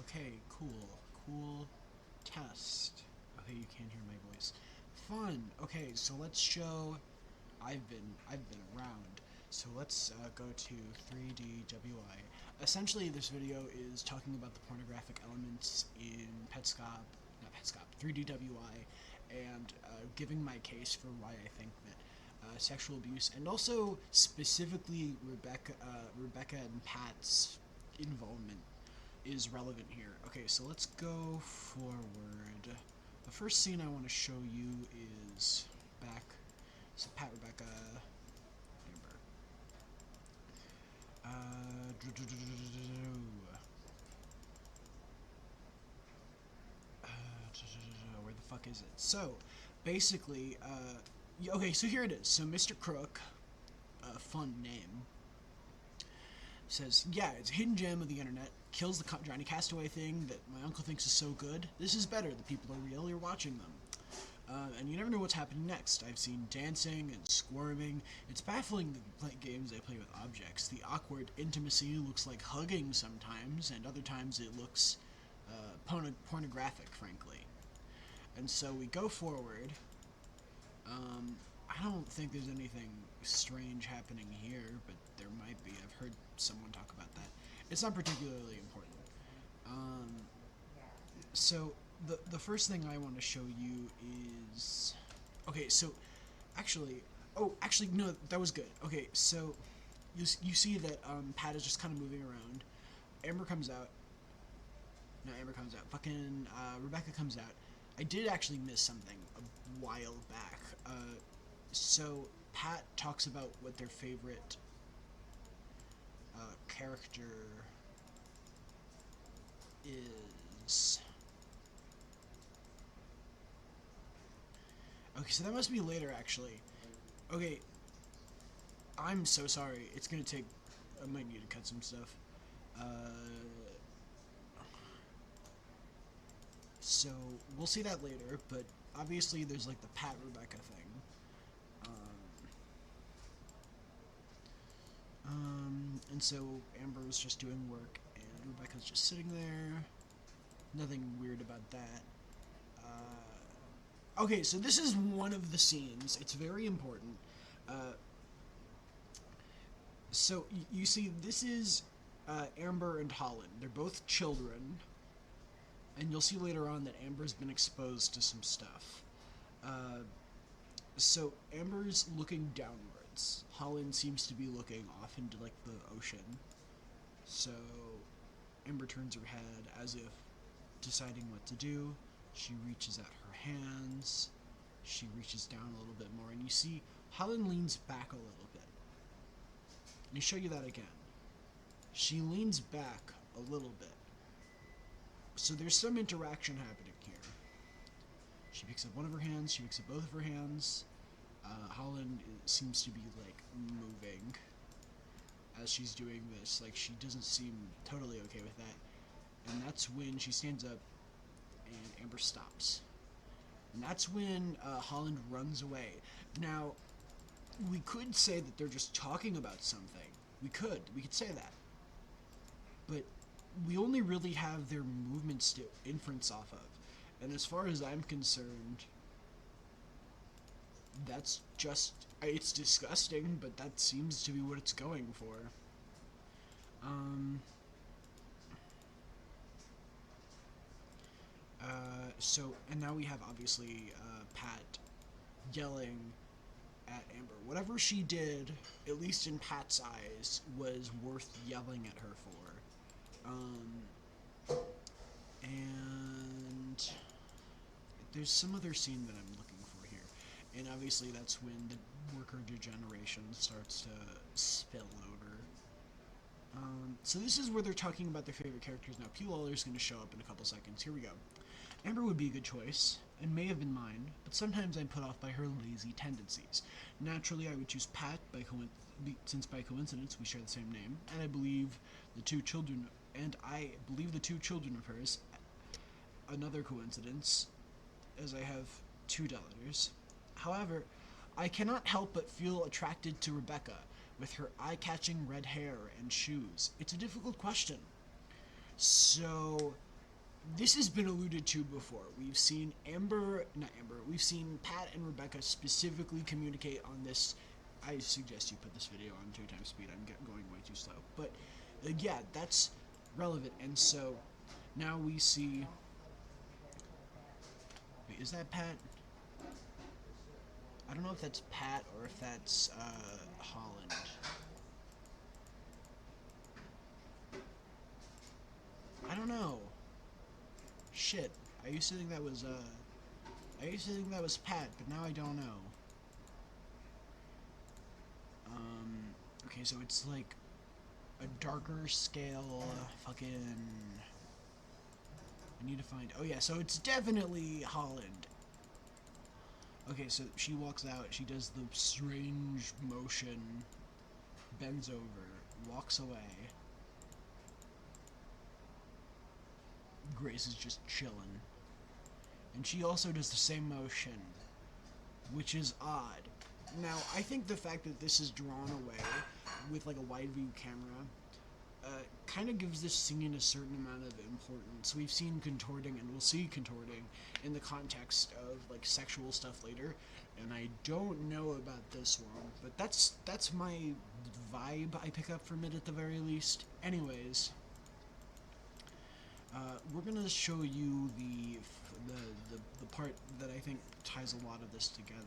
Okay, cool test. Okay, you can't hear my voice. Fun. Okay, so let's show. I've been around. So let's go to 3DWI. Essentially, this video is talking about the pornographic elements in petscop, not petscop, 3DWI, and giving my case for why I think that sexual abuse, and also specifically Rebecca and Pat's involvement is relevant here. Okay, so let's go forward. The first scene I want to show you is back. So Pat, Rebecca, Amber. Where the fuck is it? So, basically, okay, so here it is. So Mr. Crook, fun name, says, yeah, it's a hidden gem of the internet. Kills the Johnny Castaway thing that my uncle thinks is so good. This is better. The people are real. You're watching them. And you never know what's happening next. I've seen dancing and squirming. It's baffling the games I play with objects. The awkward intimacy looks like hugging sometimes, and other times it looks pornographic, frankly. And so we go forward. I don't think there's anything strange happening here, but there might be. I've heard someone talk about that. It's not particularly important. So the first thing I want to show you is, okay. So actually no, that was good. Okay, so you see that Pat is just kind of moving around. Amber comes out. No, Amber comes out. Fucking Rebecca comes out. I did actually miss something a while back. So Pat talks about what their favorite character is. Okay, so that must be later, actually. Okay, I'm so sorry. It's gonna take. I might need to cut some stuff. Uh, so we'll see that later. But obviously, there's like the Pat Rebecca thing. And so Amber was just doing work, and Rebecca's just sitting there. Nothing weird about that. Okay, so this is one of the scenes. It's very important. Uh, so you see, this is Amber and Holland. They're both children, and you'll see later on that Amber's been exposed to some stuff. Uh, so Amber's looking downwards. Holland seems to be looking off into like the ocean. So Amber turns her head as if deciding what to do. She reaches out her hands. She reaches down a little bit more, and you see Holland leans back a little bit. Let me show you that again. She leans back a little bit. So there's some interaction happening here. She picks up one of her hands, she picks up both of her hands. Holland seems to be like moving as she's doing this. Like, she doesn't seem totally okay with that. And that's when she stands up and Amber stops. And that's when Holland runs away. Now, we could say that they're just talking about something. We could say that. But we only really have their movements to inference off of. And as far as I'm concerned, that's just, it's disgusting, but that seems to be what it's going for. And now we have obviously Pat yelling at Amber. Whatever she did, at least in Pat's eyes, was worth yelling at her for. And there's some other scene that I'm looking for here. And obviously that's when the worker degeneration starts to spill over. So this is where they're talking about their favorite characters. Now, P. Lawler's going to show up in a couple seconds. Here we go. Amber would be a good choice, and may have been mine, but sometimes I'm put off by her lazy tendencies. Naturally, I would choose Pat, since by coincidence we share the same name, and I believe the two children of hers. Another coincidence, as I have two daughters. However, I cannot help but feel attracted to Rebecca, with her eye-catching red hair and shoes. It's a difficult question. So, this has been alluded to before. We've seen we've seen Pat and Rebecca specifically communicate on this. I suggest you put this video on 2x speed. I'm going way too slow. But yeah, that's relevant. And so now we see. Wait, is that Pat? I don't know if that's Pat or if that's Holland. I don't know. Shit. I used to think that was Pat, but now I don't know. Okay, so it's like a darker scale fucking. I need to find. Oh yeah, so it's definitely Holland. Okay, so she walks out, she does the strange motion, bends over, walks away. Grace is just chilling. And she also does the same motion, which is odd. Now, I think the fact that this is drawn away with like a wide view camera kind of gives this scene a certain amount of importance. We've seen contorting and we'll see contorting in the context of like sexual stuff later, and I don't know about this one, but that's my vibe I pick up from it at the very least. Anyways, we're gonna show you the part that I think ties a lot of this together.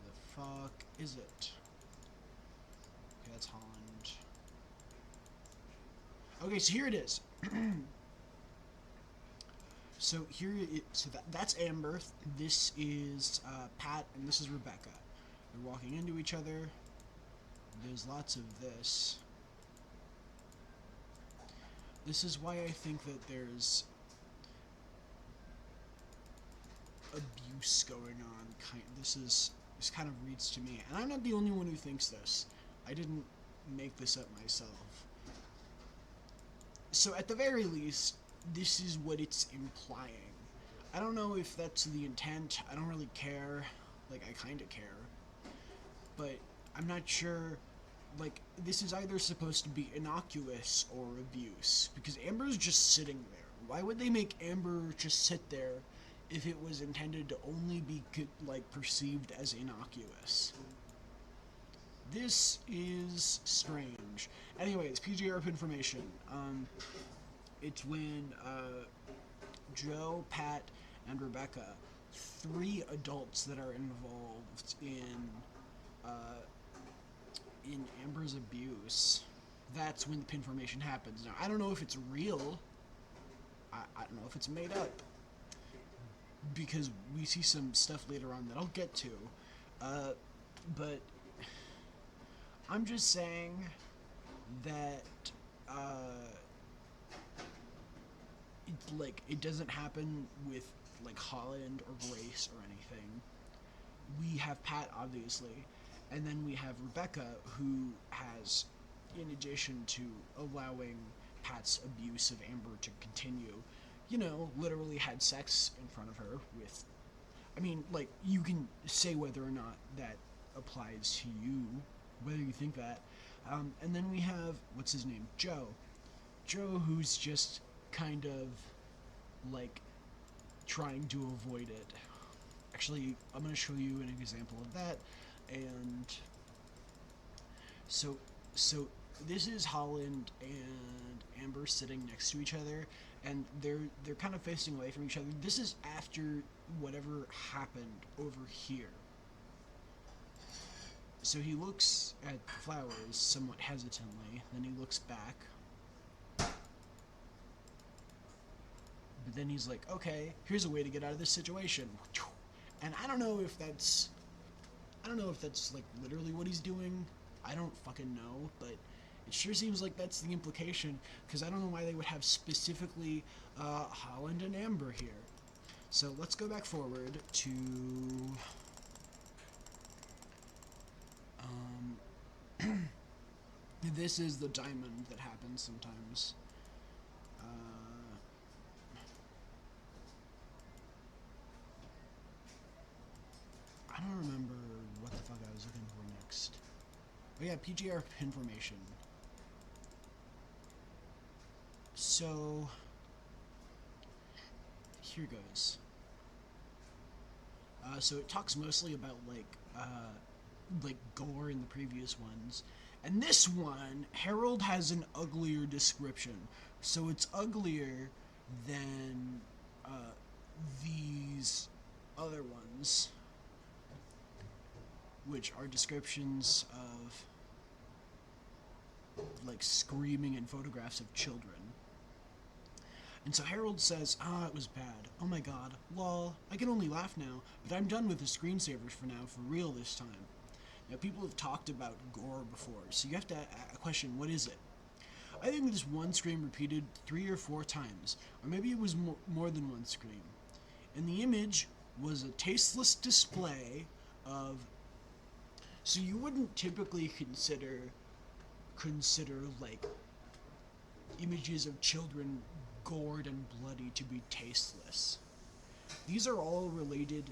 The fuck is it? Okay, that's Holland. Okay, so here it is. So that's Amber. This is Pat, and this is Rebecca. They're walking into each other. There's lots of this. This is why I think that there's abuse going on. This kind of reads to me, and I'm not the only one who thinks this. I didn't make this up myself. So at the very least, this is what it's implying. I don't know if that's the intent. I don't really care. Like, I kind of care. But I'm not sure. Like, this is either supposed to be innocuous or abuse. Because Amber's just sitting there. Why would they make Amber just sit there if it was intended to only be, like, perceived as innocuous? This is strange. Anyways, PGR information. It's when Joe, Pat, and Rebecca, 3 adults that are involved in Amber's abuse. That's when the pin formation happens. Now, I don't know if it's real. I don't know if it's made up. Because we see some stuff later on that I'll get to. But I'm just saying that it doesn't happen with like Holland or Grace or anything. We have Pat, obviously, and then we have Rebecca, who has, in addition to allowing Pat's abuse of Amber to continue, literally had sex in front of her with. I mean, like, you can say whether or not that applies to you, whether you think that. And then we have, what's his name? Joe. Joe, who's just kind of, like, trying to avoid it. Actually, I'm going to show you an example of that. And so this is Holland and Amber sitting next to each other, and they're kind of facing away from each other. This is after whatever happened over here. So he looks at the flowers somewhat hesitantly, then he looks back. But then he's like, okay, here's a way to get out of this situation. And I don't know if that's like literally what he's doing. I don't fucking know, but it sure seems like that's the implication, because I don't know why they would have specifically Holland and Amber here. So let's go back forward to this is the diamond that happens sometimes. Oh yeah, PGR information. So here goes. So it talks mostly about like gore in the previous ones, and this one Harold has an uglier description. So it's uglier than these other ones, which are descriptions of like screaming and photographs of children. And so Harold says, "Ah, it was bad. Oh my god. Lol. I can only laugh now, but I'm done with the screensavers for now, for real this time." Now, people have talked about gore before, so you have to question, what is it? I think this one scream repeated 3 or 4 times, or maybe it was more than one scream. And the image was a tasteless display of... So you wouldn't typically consider like images of children gored and bloody to be tasteless. These are all related